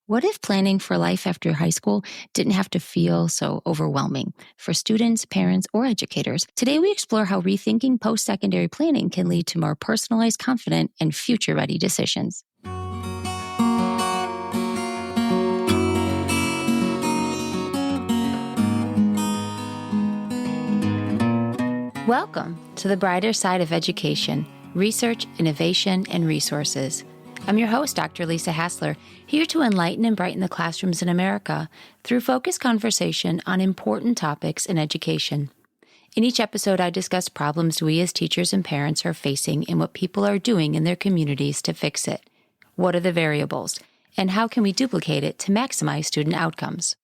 What if planning for life after high school didn't have to feel so overwhelming for students, parents, or educators? Today, we explore how rethinking post secondary planning can lead to more personalized, confident, and future ready decisions. Welcome to the brighter side of education, research, innovation, and resources. I'm your host, Dr. Lisa Hassler, here to enlighten and brighten the classrooms in America through focused conversation on important topics in education. In each episode, I discuss problems we as teachers and parents are facing and what people are doing in their communities to fix it. What are the variables, and how can we duplicate it to maximize student outcomes?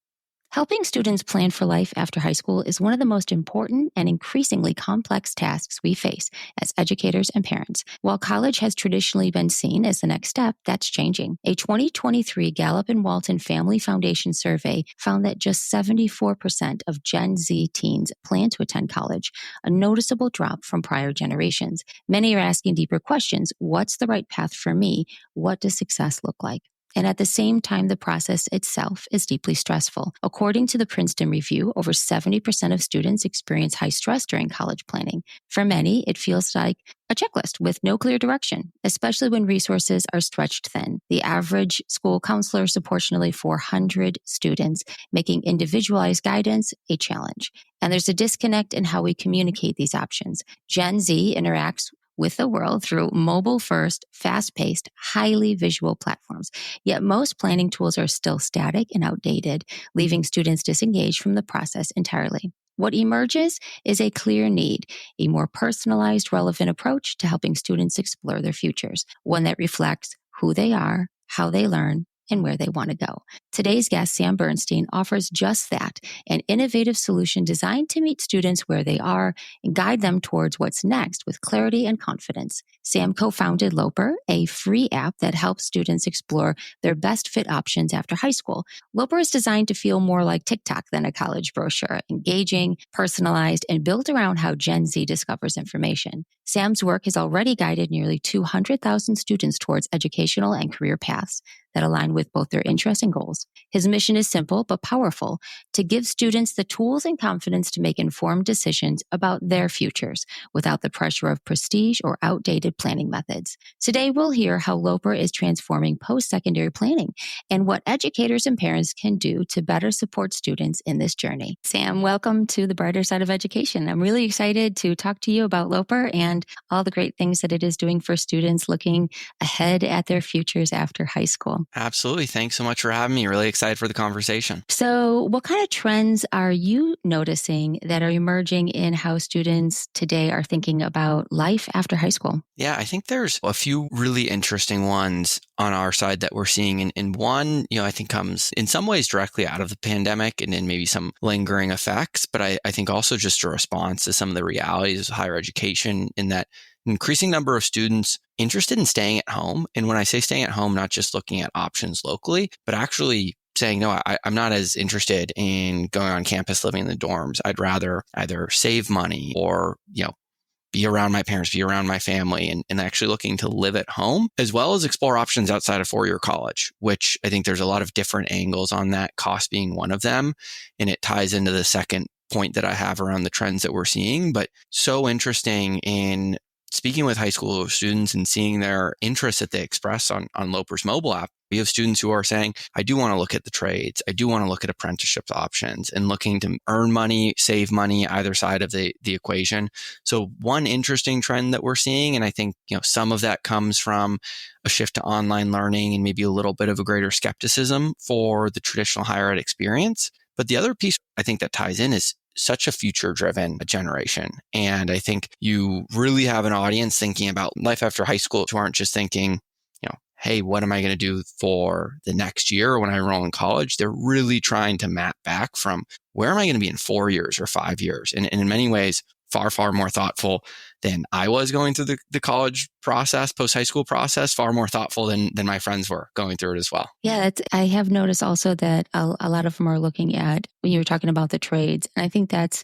Helping students plan for life after high school is one of the most important and increasingly complex tasks we face as educators and parents. While college has traditionally been seen as the next step, that's changing. A 2023 Gallup and Walton Family Foundation survey found that just 74% of Gen Z teens plan to attend college, a noticeable drop from prior generations. Many are asking deeper questions. What's the right path for me? What does success look like? And at the same time, the process itself is deeply stressful. According to the Princeton Review, over 70% of students experience high stress during college planning. For many, it feels like a checklist with no clear direction, especially when resources are stretched thin. The average school counselor supports nearly 400 students, making individualized guidance a challenge. And there's a disconnect in how we communicate these options. Gen Z interacts with the world through mobile-first, fast-paced, highly visual platforms. Yet most planning tools are still static and outdated, leaving students disengaged from the process entirely. What emerges is a clear need, a more personalized, relevant approach to helping students explore their futures, one that reflects who they are, how they learn, and where they want to go. Today's guest, Sam Bernstein, offers just that, an innovative solution designed to meet students where they are and guide them towards what's next with clarity and confidence. Sam co-founded Loper, a free app that helps students explore their best fit options after high school. Loper is designed to feel more like TikTok than a college brochure, engaging, personalized, and built around how Gen Z discovers information. Sam's work has already guided nearly 200,000 students towards educational and career paths that align with both their interests and goals. His mission is simple but powerful: to give students the tools and confidence to make informed decisions about their futures without the pressure of prestige or outdated planning methods. Today, we'll hear how Loper is transforming post-secondary planning and what educators and parents can do to better support students in this journey. Sam, welcome to the brighter side of education. I'm really excited to talk to you about Loper and all the great things that it is doing for students looking ahead at their futures after high school. Absolutely. Thanks so much for having me. Really excited for the conversation. So what kind of trends are you noticing that are emerging in how students today are thinking about life after high school? Yeah, I think there's a few really interesting ones on our side that we're seeing. And one, I think comes in some ways directly out of the pandemic and then maybe some lingering effects. But I think also just a response to some of the realities of higher education in that increasing number of students interested in staying at home. And when I say staying at home, not just looking at options locally, but actually saying, no, I'm not as interested in going on campus living in the dorms. I'd rather either save money or, be around my parents, be around my family, and actually looking to live at home, as well as explore options outside of four-year college, which I think there's a lot of different angles on that, cost being one of them. And it ties into the second point that I have around the trends that we're seeing, but so interesting in speaking with high school students and seeing their interests that they express on Loper's mobile app. We have students who are saying, I do want to look at the trades. I do want to look at apprenticeship options and looking to earn money, save money, either side of the equation. So one interesting trend that we're seeing, and I think, some of that comes from a shift to online learning and maybe a little bit of a greater skepticism for the traditional higher ed experience. But the other piece I think that ties in is such a future-driven generation. And I think you really have an audience thinking about life after high school who aren't just thinking, hey, what am I going to do for the next year when I enroll in college? They're really trying to map back from where am I going to be in 4 years or 5 years? And in many ways, far, far more thoughtful than I was going through the college process, post-high school process, far more thoughtful than my friends were going through it as well. Yeah, I have noticed also that a lot of them are looking at, when you were talking about the trades, and I think that's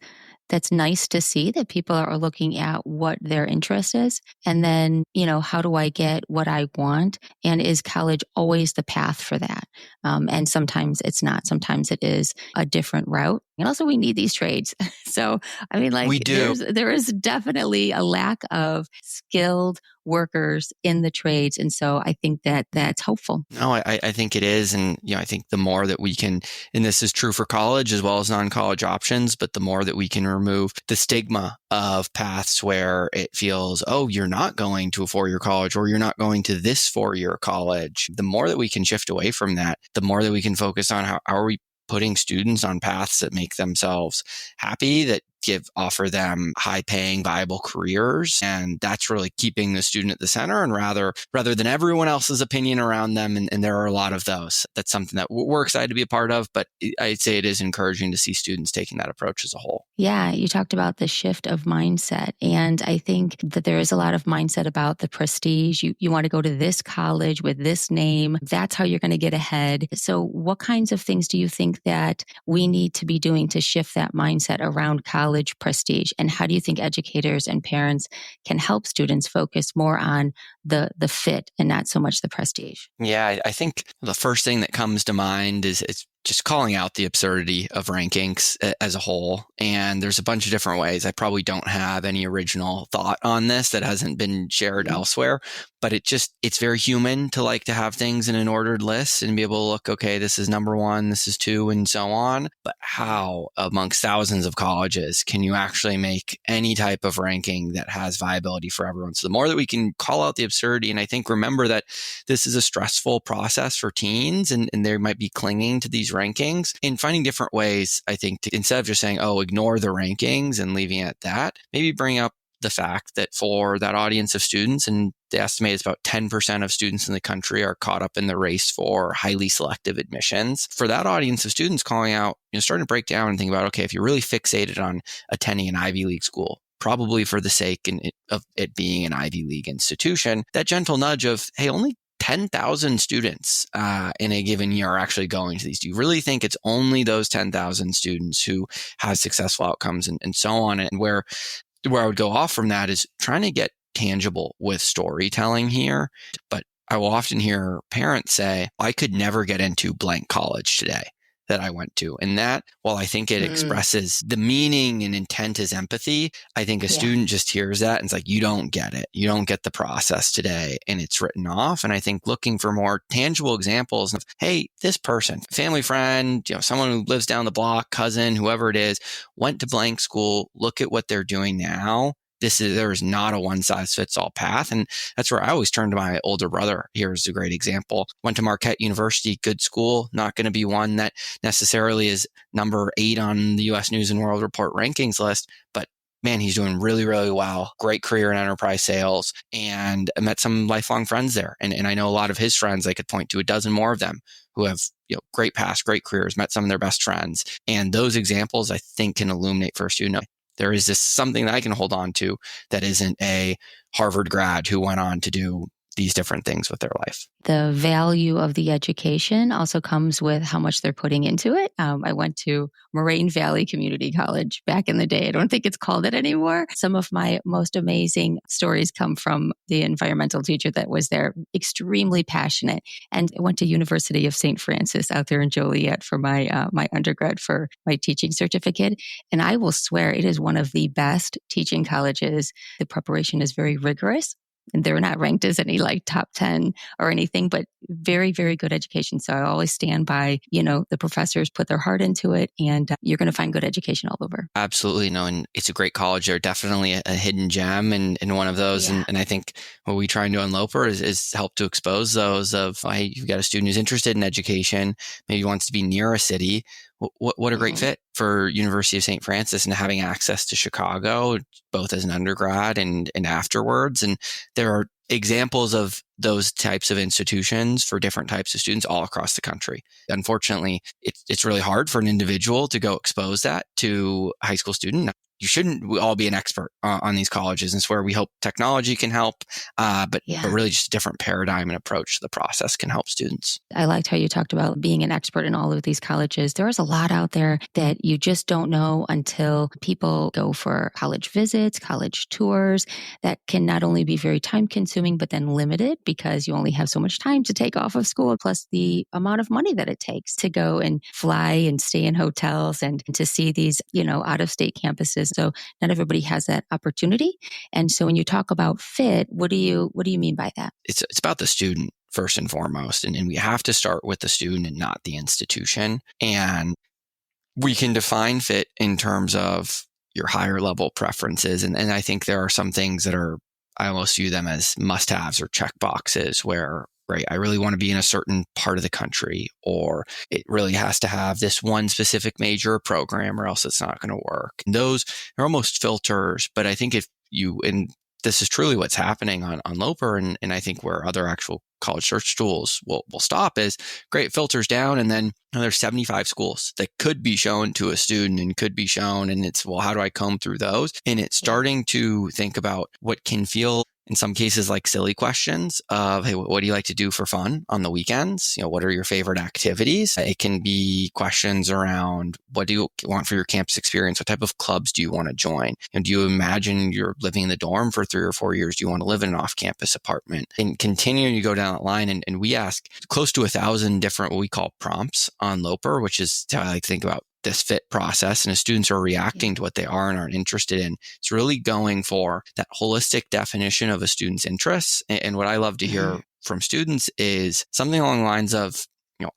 that's nice to see that people are looking at what their interest is. And then, how do I get what I want? And is college always the path for that? And sometimes it's not. Sometimes it is a different route. And also we need these trades. So, I mean, We do. there is definitely a lack of skilled workers in the trades. And so I think that that's hopeful. No, I think it is. And, I think the more that we can, and this is true for college as well as non-college options, but the more that we can remove the stigma of paths where it feels, oh, you're not going to a 4-year college or you're not going to this 4-year college, the more that we can shift away from that, the more that we can focus on how are we putting students on paths that make themselves happy, that offer them high paying, viable careers. And that's really keeping the student at the center, and rather than everyone else's opinion around them. And there are a lot of those. That's something that we're excited to be a part of, but I'd say it is encouraging to see students taking that approach as a whole. Yeah, you talked about the shift of mindset. And I think that there is a lot of mindset about the prestige. You want to go to this college with this name. That's how you're going to get ahead. So what kinds of things do you think that we need to be doing to shift that mindset around college prestige? And how do you think educators and parents can help students focus more on the fit and not so much the prestige? Yeah, I think the first thing that comes to mind is it's just calling out the absurdity of rankings as a whole. And there's a bunch of different ways. I probably don't have any original thought on this that hasn't been shared elsewhere, but it's very human to like to have things in an ordered list and be able to look, okay, this is number 1, this is 2, and so on. But how amongst thousands of colleges can you actually make any type of ranking that has viability for everyone? So the more that we can call out the absurdity, and I think remember that this is a stressful process for teens, and they might be clinging to these rankings, and finding different ways, I think, to, instead of just saying, oh, ignore the rankings and leaving it at that, maybe bring up the fact that for that audience of students, and they estimate it's about 10% of students in the country are caught up in the race for highly selective admissions. For that audience of students, calling out, starting to break down and think about, okay, if you're really fixated on attending an Ivy League school, probably for the sake of it being an Ivy League institution, that gentle nudge of, hey, only 10,000 students in a given year are actually going to these. Do you really think it's only those 10,000 students who have successful outcomes and so on? And where I would go off from that is trying to get tangible with storytelling here. But I will often hear parents say, I could never get into blank college today that I went to. And that, while I think it expresses the meaning and intent as empathy, I think a student just hears that and it's like, you don't get it. You don't get the process today. And it's written off. And I think looking for more tangible examples of, hey, this person, family friend, someone who lives down the block, cousin, whoever it is, went to blank school. Look at what they're doing now. There is not a one size fits all path. And that's where I always turn to my older brother. Here's a great example. Went to Marquette University, good school, not going to be one that necessarily is number 8 on the US News and World Report rankings list, but man, he's doing really, really well. Great career in enterprise sales, and I met some lifelong friends there. And I know a lot of his friends, I could point to a dozen more of them who have great past, great careers, met some of their best friends. And those examples, I think, can illuminate for a student. There is this something that I can hold on to that isn't a Harvard grad who went on to do these different things with their life. The value of the education also comes with how much they're putting into it. I went to Moraine Valley Community College back in the day. I don't think it's called it anymore. Some of my most amazing stories come from the environmental teacher that was there, extremely passionate. And I went to University of St. Francis out there in Joliet for my my undergrad for my teaching certificate. And I will swear it is one of the best teaching colleges. The preparation is very rigorous. And they're not ranked as any like top 10 or anything, but very, very good education. So I always stand by, the professors put their heart into it, and you're going to find good education all over. Absolutely. No, and it's a great college. They're definitely a hidden gem and one of those. Yeah. And I think what we try and do on Loper is help to expose those of, hey, you've got a student who's interested in education, maybe wants to be near a city. What a great fit for University of St. Francis and having access to Chicago, both as an undergrad and afterwards. And there are examples of those types of institutions for different types of students all across the country. Unfortunately, it's really hard for an individual to go expose that to a high school student. you shouldn't all be an expert on these colleges. And it's where we hope technology can help, but really just a different paradigm and approach to the process can help students. I liked how you talked about being an expert in all of these colleges. There's a lot out there that you just don't know until people go for college visits, college tours, that can not only be very time consuming, but then limited because you only have so much time to take off of school, plus the amount of money that it takes to go and fly and stay in hotels and to see these, out of state campuses. So not everybody has that opportunity. And so when you talk about fit, what do you mean by that? It's about the student first and foremost. And we have to start with the student and not the institution. And we can define fit in terms of your higher level preferences. And I think there are some things that I almost view them as must-haves or check boxes where, right, I really want to be in a certain part of the country, or it really has to have this one specific major or program or else it's not going to work. And those are almost filters. But I think and this is truly what's happening on Loper, and I think where other actual college search tools will stop is, great, filters down, and then there's 75 schools that could be shown to a student and could be shown, and it's, well, how do I comb through those? And it's starting to think about what can feel in some cases like silly questions of, hey, what do you like to do for fun on the weekends? What are your favorite activities? It can be questions around, what do you want for your campus experience? What type of clubs do you want to join? And do you imagine you're living in the dorm for 3 or 4 years? Do you want to live in an off-campus apartment? And continuing to go down that line, and we ask close to 1,000 different, what we call prompts on Loper, which is how I like to think about this fit process. And as students are reacting to what they are and aren't interested in, it's really going for that holistic definition of a student's interests. And what I love to hear from students is something along the lines of,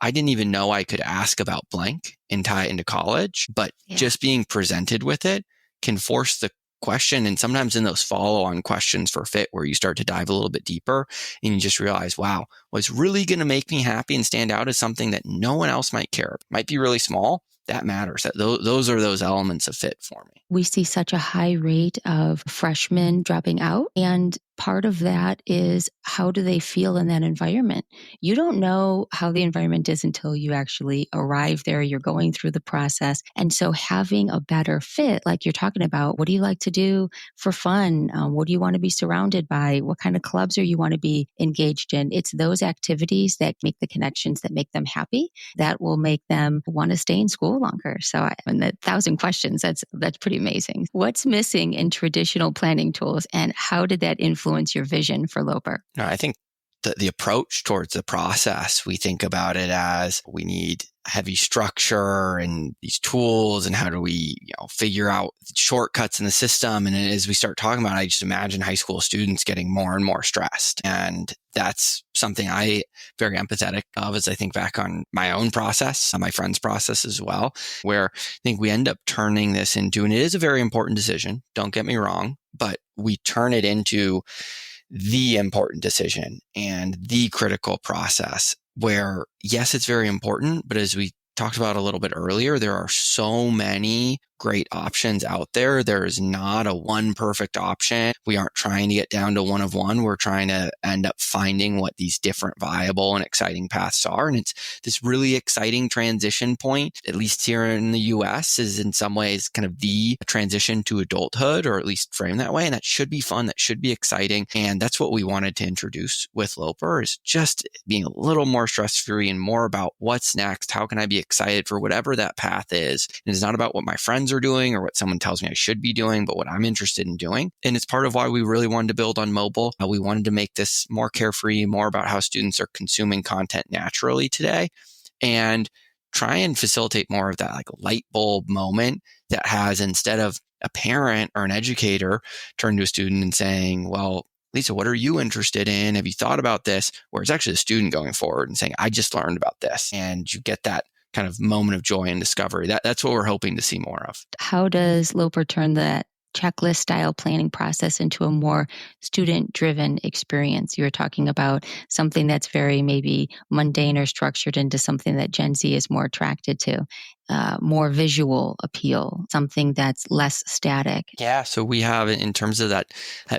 I didn't even know I could ask about blank and tie it into college, but just being presented with it can force the question. And sometimes in those follow-on questions for fit, where you start to dive a little bit deeper and you just realize, wow, what's really going to make me happy and stand out is something that no one else might care. It might be really small. That matters. Those are those elements of fit for me. We see such a high rate of freshmen dropping out. And part of that is, how do they feel in that environment? You don't know how the environment is until you actually arrive there. You're going through the process. And so having a better fit, like you're talking about, what do you like to do for fun? What do you want to be surrounded by? What kind of clubs are you want to be engaged in? It's those activities that make the connections that make them happy, that will make them want to stay in school longer. So and the 1,000 questions, that's pretty amazing. What's missing in traditional planning tools, and how did that influence your vision for Loper? No, I think the approach towards the process, we think about it as, we need heavy structure and these tools, and how do we figure out shortcuts in the system. And as we start talking about it, I just imagine high school students getting more and more stressed. And that's something I very empathetic of as I think back on my own process, on my friend's process as well, where I think we end up turning this into, and it is a very important decision, don't get me wrong, but we turn it into the important decision and the critical process, where, yes, it's very important, but as we talked about a little bit earlier, there are so many great options out there. There is not a one perfect option. We aren't trying to get down to one of one. We're trying to end up finding what these different viable and exciting paths are. And it's this really exciting transition point, at least here in the US, is in some ways kind of the transition to adulthood, or at least frame that way. And that should be fun. That should be exciting. And that's what we wanted to introduce with Loper, is just being a little more stress-free and more about what's next. How can I be excited for whatever that path is? And it's not about what my friends are doing or what someone tells me I should be doing, but what I'm interested in doing. And it's part of why we really wanted to build on mobile. We wanted to make this more carefree, more about how students are consuming content naturally today, and try and facilitate more of that like light bulb moment that has, instead of a parent or an educator turn to a student and saying, well, Lisa, what are you interested in? Have you thought about this? Where it's actually the student going forward and saying, I just learned about this. And you get that kind of moment of joy and discovery. That's what we're hoping to see more of. How does Loper turn that checklist style planning process into a more student-driven experience? You were talking about something that's very maybe mundane or structured into something that Gen Z is more attracted to, more visual appeal, something that's less static. Yeah. So we have, in terms of that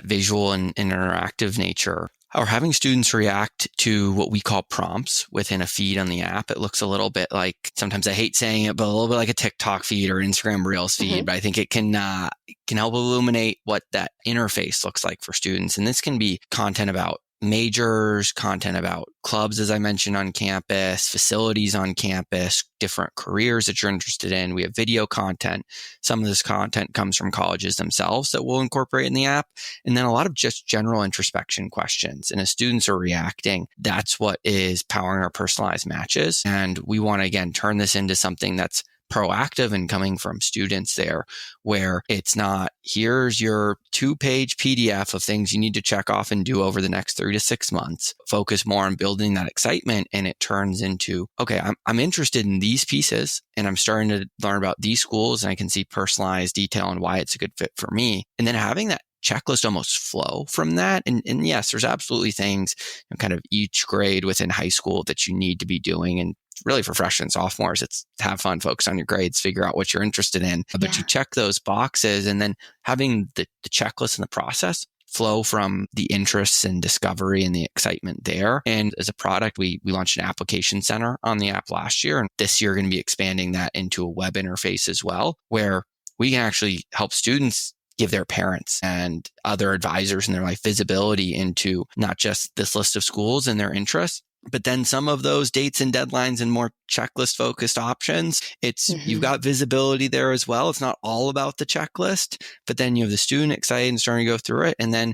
visual and interactive nature, or having students react to what we call prompts within a feed on the app. It looks a little bit like, sometimes I hate saying it, but a little bit like a TikTok feed or Instagram Reels feed. But I think it can help illuminate what that interface looks like for students. And this can be content about majors, content about clubs, as I mentioned, on campus, facilities on campus, different careers that you're interested in. We have video content. Some of this content comes from colleges themselves that we'll incorporate in the app. And then a lot of just general introspection questions. And as students are reacting, that's what is powering our personalized matches. And we want to, again, turn this into something that's proactive and coming from students there, where it's not, here's your 2-page PDF of things you need to check off and do over the next 3 to 6 months. Focus more on building that excitement. And it turns into, okay, I'm interested in these pieces and I'm starting to learn about these schools and I can see personalized detail and why it's a good fit for me. And then having that checklist almost flow from that. And yes, there's absolutely things kind of each grade within high school that you need to be doing. And really for freshmen and sophomores, it's have fun, focus on your grades, figure out what you're interested in. But you check those boxes, and then having the checklist and the process flow from the interests and discovery and the excitement there. And as a product, we launched an application center on the app last year. And this year, we're going to be expanding that into a web interface as well, where we can actually help students give their parents and other advisors in their life visibility into not just this list of schools and their interests, but then some of those dates and deadlines and more checklist focused options. It's you've got visibility there as well. It's not all about the checklist, but then you have the student excited and starting to go through it. And then,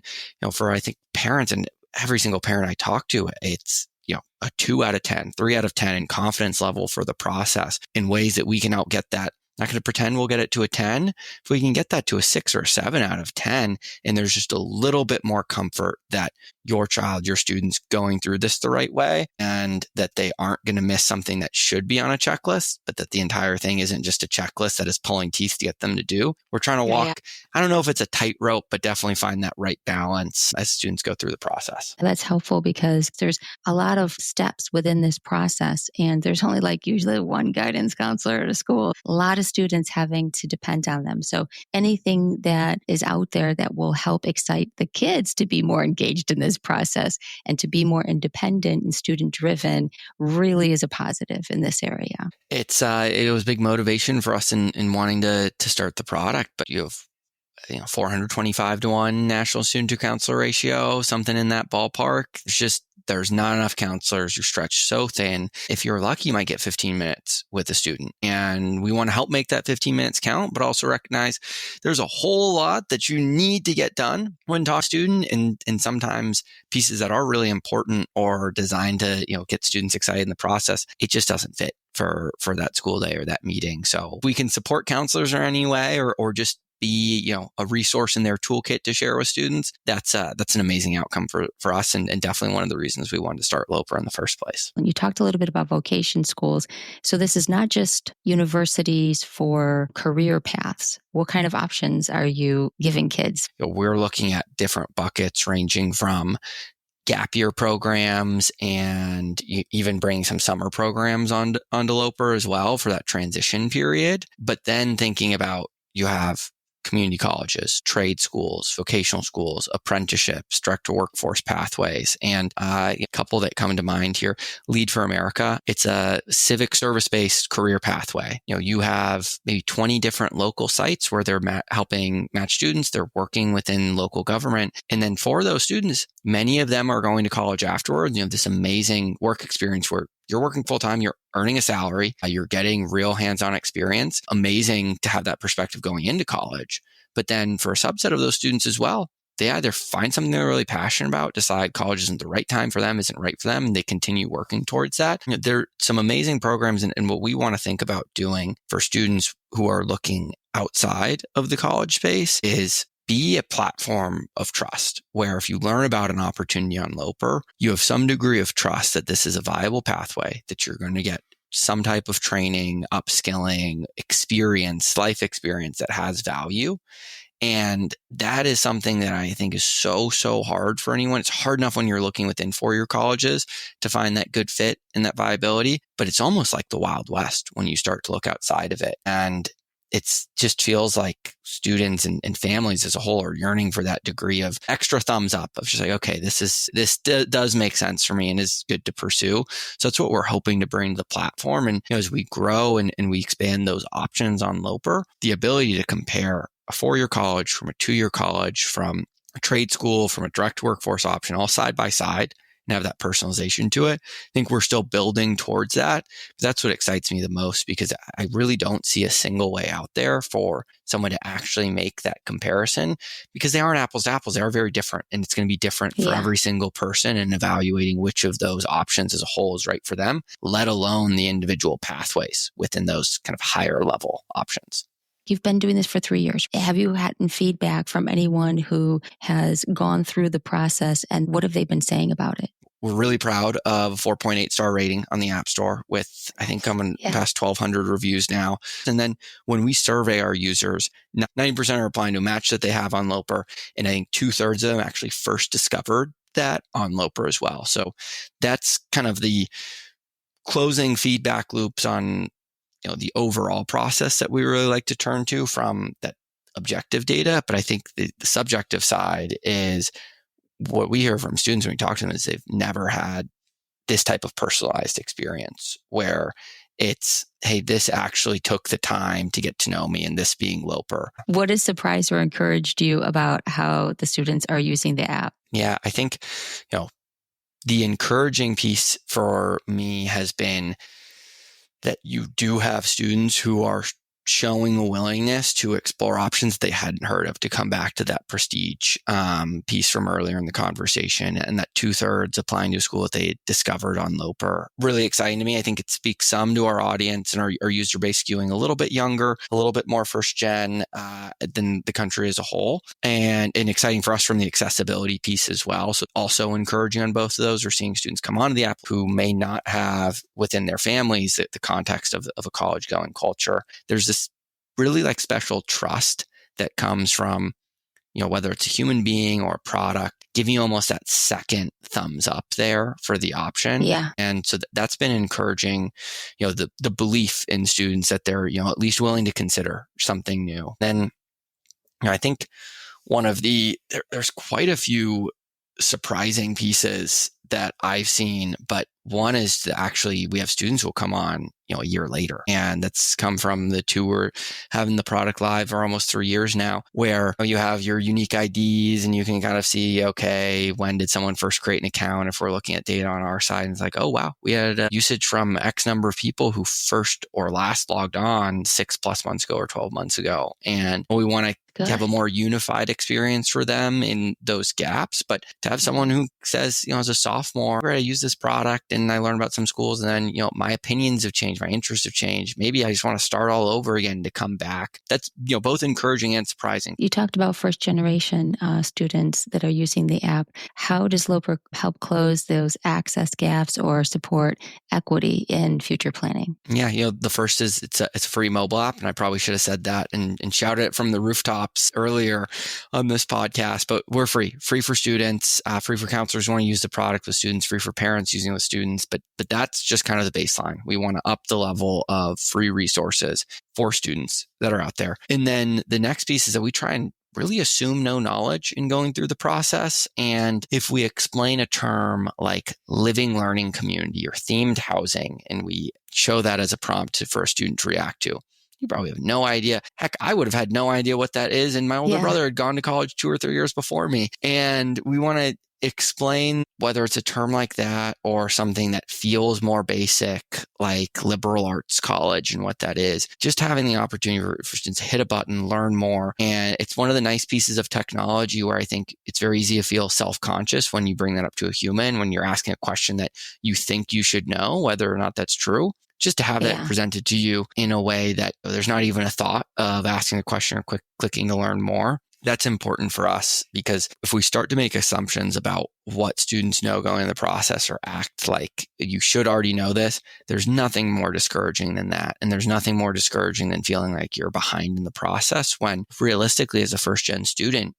for I think parents, and every single parent I talk to, it's a 2 out of 10, 3 out of 10 in confidence level for the process in ways that we can help get that. Not going to pretend we'll get it to a 10. If we can get that to a 6 or a 7 out of 10, and there's just a little bit more comfort that your child, your student's going through this the right way, and that they aren't going to miss something that should be on a checklist, but that the entire thing isn't just a checklist that is pulling teeth to get them to do. We're trying to walk, I don't know if it's a tightrope, but definitely find that right balance as students go through the process. That's helpful because there's a lot of steps within this process, and there's only usually one guidance counselor at a school. A lot of students having to depend on them. So anything that is out there that will help excite the kids to be more engaged in this process and to be more independent and student driven really is a positive in this area. It was big motivation for us in wanting to start the product, but you have 425 to 1 national student to counselor ratio, something in that ballpark. There's not enough counselors. You're stretched so thin. If you're lucky, you might get 15 minutes with a student. And we want to help make that 15 minutes count, but also recognize there's a whole lot that you need to get done when talking to a student. And sometimes pieces that are really important or designed to, get students excited in the process, it just doesn't fit for that school day or that meeting. So if we can support counselors in any way or just be, a resource in their toolkit to share with students, that's an amazing outcome for us and definitely one of the reasons we wanted to start Loper in the first place. You talked a little bit about vocation schools. So this is not just universities for career paths. What kind of options are you giving kids? We're looking at different buckets ranging from gap year programs and even bringing some summer programs onto Loper as well for that transition period. But then thinking about, you have community colleges, trade schools, vocational schools, apprenticeships, direct to workforce pathways, and a couple that come to mind here. Lead for America. It's a civic service-based career pathway. You have maybe 20 different local sites where they're helping match students. They're working within local government. And then for those students, many of them are going to college afterwards. This amazing work experience where you're working full-time, you're earning a salary, you're getting real hands-on experience. Amazing to have that perspective going into college. But then for a subset of those students as well, they either find something they're really passionate about, decide college isn't the right time for them, isn't right for them, and they continue working towards that. There are some amazing programs, and what we want to think about doing for students who are looking outside of the college space is be a platform of trust where if you learn about an opportunity on Loper, you have some degree of trust that this is a viable pathway, that you're going to get some type of training, upskilling, experience, life experience that has value. And that is something that I think is so hard for anyone. It's hard enough when you're looking within four-year colleges to find that good fit and that viability, but it's almost like the Wild West when you start to look outside of it. And it just feels like students and families as a whole are yearning for that degree of extra thumbs up of just like, okay, this does make sense for me and is good to pursue. So that's what we're hoping to bring to the platform. And as we grow and we expand those options on Loper, the ability to compare a 4-year college from a 2-year college, from a trade school, from a direct workforce option, all side by side, and have that personalization to it. I think we're still building towards that. But that's what excites me the most, because I really don't see a single way out there for someone to actually make that comparison, because they aren't apples to apples. They are very different, and it's going to be different for every single person, and evaluating which of those options as a whole is right for them, let alone the individual pathways within those kind of higher level options. You've been doing this for 3 years. Have you had feedback from anyone who has gone through the process, and what have they been saying about it? We're really proud of a 4.8 star rating on the App Store with, I think, coming past 1,200 reviews now. And then when we survey our users, 90% are replying to a match that they have on Loper. And I think 2/3 of them actually first discovered that on Loper as well. So that's kind of the closing feedback loops on the overall process that we really like to turn to from that objective data. But I think the subjective side is what we hear from students when we talk to them is they've never had this type of personalized experience where it's, hey, this actually took the time to get to know me, and this being Loper. What has surprised or encouraged you about how the students are using the app? Yeah, I think, the encouraging piece for me has been that you do have students who are showing a willingness to explore options they hadn't heard of, to come back to that prestige piece from earlier in the conversation, and that 2/3 applying to a school that they discovered on Loper. Really exciting to me. I think it speaks some to our audience and our user base skewing a little bit younger, a little bit more first gen than the country as a whole, and exciting for us from the accessibility piece as well. So also encouraging on both of those. We're seeing students come onto the app who may not have within their families the context of a college going culture. There's this really special trust that comes from, whether it's a human being or a product, giving you almost that second thumbs up there for the option. Yeah. And so that's been encouraging, the belief in students that they're, at least willing to consider something new. Then, I think there's quite a few surprising pieces that I've seen, but one is that actually we have students who will come on, a year later. And that's come from the two we're having the product live for almost 3 years now, where you have your unique IDs and you can kind of see, okay, when did someone first create an account? If we're looking at data on our side, and it's like, oh, wow, we had usage from X number of people who first or last logged on 6+ months ago or 12 months ago. And we want to have a more unified experience for them in those gaps. But to have someone who says, as a sophomore, I use this product and I learned about some schools, and then, my opinions have changed, my interests have changed. Maybe I just want to start all over again to come back. That's, both encouraging and surprising. You talked about first generation students that are using the app. How does Loper help close those access gaps or support equity in future planning? Yeah, the first is it's a free mobile app, and I probably should have said that and shouted it from the rooftops earlier on this podcast. But we're free for students, free for counselors who want to use the product with students, free for parents using it with students. But that's just kind of the baseline. We want to up the level of free resources for students that are out there. And then the next piece is that we try and really assume no knowledge in going through the process. And if we explain a term like living learning community or themed housing, and we show that as a prompt for a student to react to, you probably have no idea. Heck, I would have had no idea what that is. And my older brother had gone to college 2 or 3 years before me. And we want to explain whether it's a term like that or something that feels more basic, like liberal arts college and what that is. Just having the opportunity for students to hit a button, learn more. And it's one of the nice pieces of technology where I think it's very easy to feel self-conscious when you bring that up to a human, when you're asking a question that you think you should know, whether or not that's true. Just to have that presented to you in a way that there's not even a thought of asking a question or clicking to learn more. That's important for us, because if we start to make assumptions about what students know going in the process or act like you should already know this, there's nothing more discouraging than that. And there's nothing more discouraging than feeling like you're behind in the process, when realistically, as a first-gen student,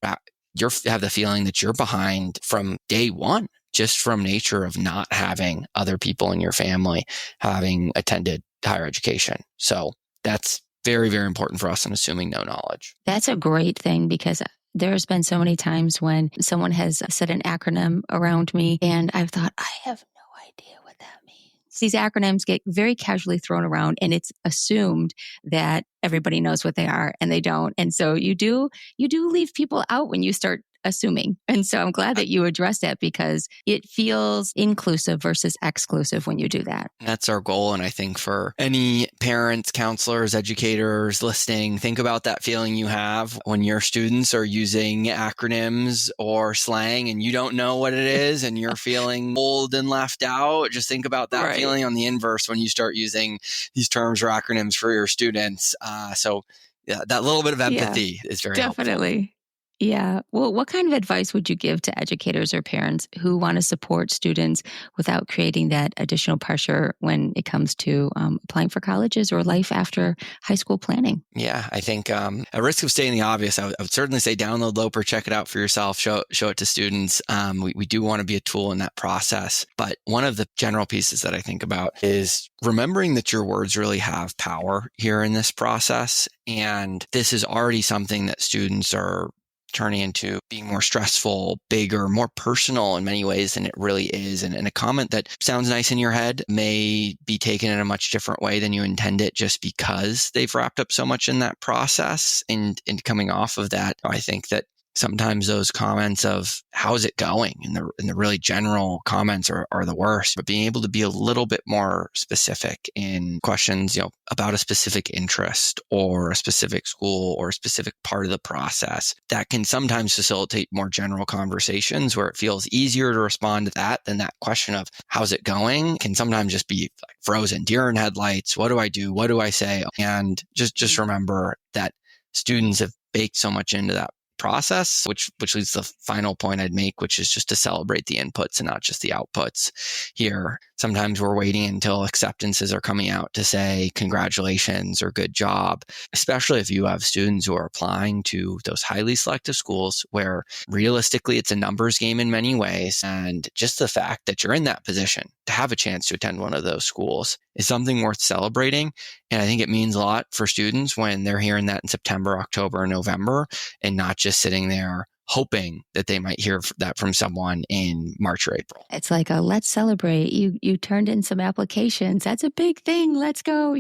you have the feeling that you're behind from day one, just from nature of not having other people in your family having attended higher education. So that's very, very important for us in assuming no knowledge. That's a great thing, because there's been so many times when someone has said an acronym around me and I've thought, I have no idea what that means. These acronyms get very casually thrown around, and it's assumed that everybody knows what they are, and they don't. And so you do leave people out when you start assuming. And so I'm glad that you addressed that, because it feels inclusive versus exclusive when you do that. That's our goal. And I think for any parents, counselors, educators listening, think about that feeling you have when your students are using acronyms or slang and you don't know what it is and you're feeling old and left out. Just think about that feeling on the inverse when you start using these terms or acronyms for your students. So that little bit of empathy is very helpful. Definitely. Yeah. Well, what kind of advice would you give to educators or parents who want to support students without creating that additional pressure when it comes to applying for colleges or life after high school planning? Yeah, I think at risk of stating the obvious, I would certainly say download Loper, check it out for yourself, show it to students. We do want to be a tool in that process. But one of the general pieces that I think about is remembering that your words really have power here in this process. And this is already something that students are turning into being more stressful, bigger, more personal in many ways than it really is. And a comment that sounds nice in your head may be taken in a much different way than you intend it, just because they've wrapped up so much in that process. And coming off of that, I think that sometimes those comments of how's it going and the really general comments are the worst, but being able to be a little bit more specific in questions, about a specific interest or a specific school or a specific part of the process, that can sometimes facilitate more general conversations where it feels easier to respond to that than that question of how's it going can sometimes just be like frozen, deer in headlights. What do I do? What do I say? And just remember that students have baked so much into that process, which leads to the final point I'd make, which is just to celebrate the inputs and not just the outputs here. Sometimes we're waiting until acceptances are coming out to say congratulations or good job, especially if you have students who are applying to those highly selective schools where realistically it's a numbers game in many ways. And just the fact that you're in that position to have a chance to attend one of those schools is something worth celebrating. And I think it means a lot for students when they're hearing that in September, October, and November, and not just sitting there hoping that they might hear that from someone in March or April. It's like let's celebrate. You turned in some applications. That's a big thing. Let's go,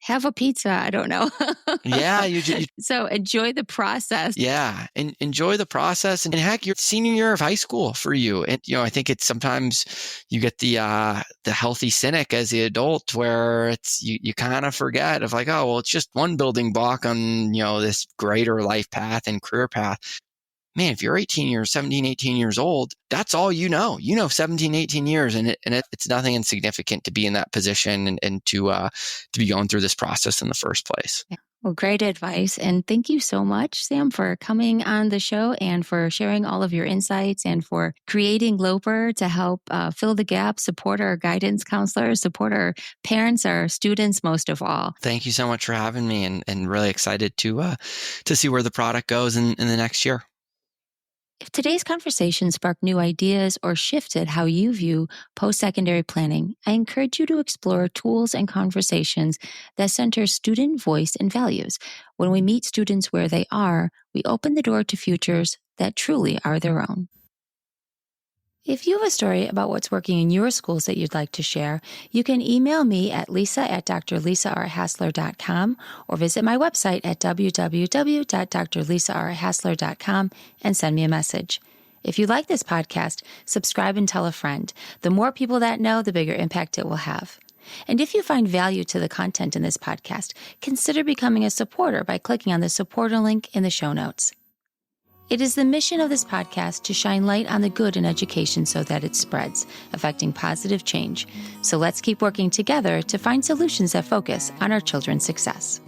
have a pizza. I don't know. Yeah. So enjoy the process. Yeah. And enjoy the process. And heck, your senior year of high school for you. And, I think it's sometimes you get the healthy cynic as the adult where it's, you kind of forget of like, oh, well, it's just one building block on, this greater life path and career path. Man, if you're 17, 18 years old, that's all you know. 17, 18 years, and it's nothing insignificant to be in that position and to be going through this process in the first place. Yeah. Well, great advice. And thank you so much, Sam, for coming on the show and for sharing all of your insights and for creating Loper to help fill the gap, support our guidance counselors, support our parents, our students, most of all. Thank you so much for having me, and really excited to see where the product goes in the next year. If today's conversation sparked new ideas or shifted how you view post-secondary planning, I encourage you to explore tools and conversations that center student voice and values. When we meet students where they are, we open the door to futures that truly are their own. If you have a story about what's working in your schools that you'd like to share, you can email me at lisa@drlisarhassler.com or visit my website at www.drlisarhassler.com and send me a message. If you like this podcast, subscribe and tell a friend. The more people that know, the bigger impact it will have. And if you find value to the content in this podcast, consider becoming a supporter by clicking on the supporter link in the show notes. It is the mission of this podcast to shine light on the good in education so that it spreads, affecting positive change. So let's keep working together to find solutions that focus on our children's success.